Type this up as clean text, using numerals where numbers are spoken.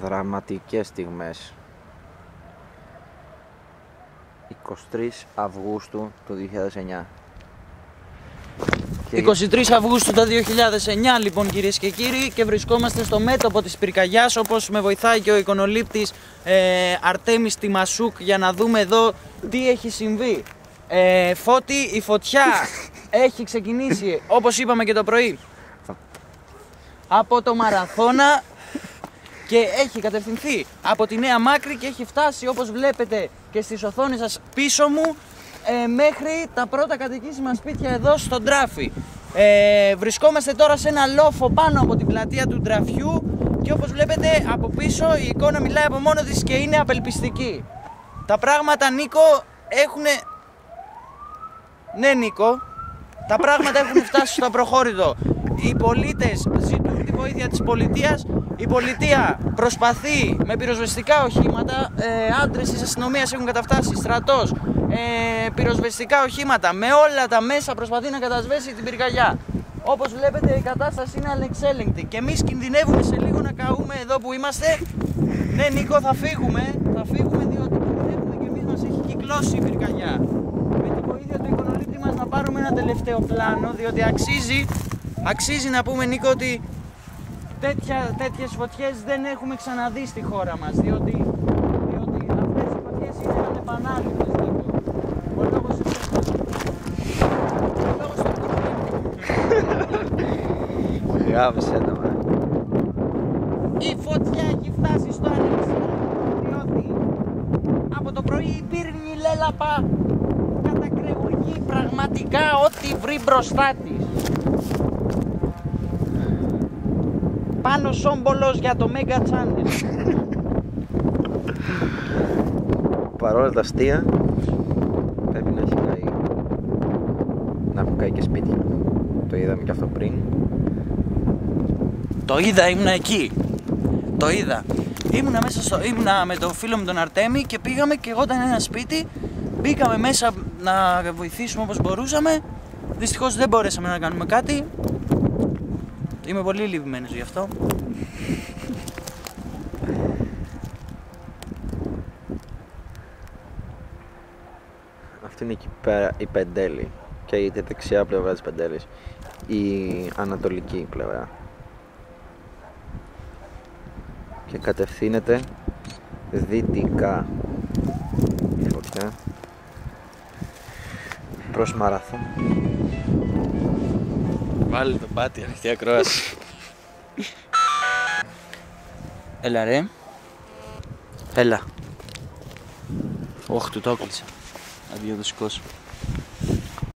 Δραματικές στιγμές. 23 Αυγούστου του 2009. 23 Αυγούστου το 2009 λοιπόν, κυρίες και κύριοι, και βρισκόμαστε στο μέτωπο της πυρκαγιάς, όπως με βοηθάει και ο εικονολήπτης Αρτέμις Τιμασούκ, για να δούμε εδώ τι έχει συμβεί. Φώτη, η φωτιά έχει ξεκινήσει, όπως είπαμε και το πρωί, από το Μαραθώνα και έχει κατευθυνθεί από τη Νέα Μάκρη και έχει φτάσει, όπως βλέπετε και στις οθόνες σας πίσω μου, μέχρι τα πρώτα κατοικήσιμα σπίτια εδώ στον Τράφη. Βρισκόμαστε τώρα σε ένα λόφο πάνω από την πλατεία του Τραφιού και όπως βλέπετε από πίσω η εικόνα μιλάει από μόνο της και είναι απελπιστική. Τα πράγματα, Νίκο, έχουν... Ναι, Νίκο, τα πράγματα έχουν φτάσει στο απροχώρητο. Οι πολίτες ζητούν τη βοήθεια της πολιτείας. Η πολιτεία προσπαθεί με πυροσβεστικά οχήματα, άντρες της αστυνομίας έχουν καταφτάσει, στρατός, πυροσβεστικά οχήματα, με όλα τα μέσα προσπαθεί να κατασβέσει την πυρκαγιά. Όπως βλέπετε η κατάσταση είναι ανεξέλεγκτη και εμείς κινδυνεύουμε σε λίγο να καούμε εδώ που είμαστε. Ναι, Νίκο, θα φύγουμε διότι κινδυνεύουμε και εμείς, μας έχει κυκλώσει η πυρκαγιά. Με τη βοήθεια του εικονολήπτη μας να πάρουμε ένα τελευταίο πλάνο, διότι αξίζει να πούμε, Νίκο, ότι τέτοιες φωτιές δεν έχουμε ξαναδεί στη χώρα μας, διότι αυτές οι φωτιές είναι ανεπανάληπτες, Νίκο. Ο λόγος είναι η φωτιά έχει φτάσει στο ανεξέλεγκτο, διότι από το πρωί η πύρινη λέλαπα κατακρεουργεί πραγματικά ό,τι βρει μπροστά της. Πάνω Σόμπολος για το Mega Channel. Παρόλα τα αστεία, πρέπει να έχει καεί. Να έχουν καεί και σπίτια. Το είδαμε και αυτό πριν. Το είδα, ήμουνα εκεί. Το είδα. Ήμουνα με τον φίλο μου τον Αρτέμι και πήγαμε και εγώ ήταν ένα σπίτι. Μπήκαμε μέσα να βοηθήσουμε όπως μπορούσαμε. Δυστυχώς δεν μπορέσαμε να κάνουμε κάτι. Είμαι πολύ λυπημένος γι' αυτό. Αυτή είναι εκεί πέρα η Πεντέλη και η δεξιά πλευρά της Πεντέλης, η ανατολική πλευρά, και κατευθύνεται δυτικά η φωτιά προς Μαραθών. Βάλε το πάτη, ανοιχτή ακρόαση. Έλα ρε. Έλα. Όχι, του το έκλεισα. Αντί να το σηκώσω.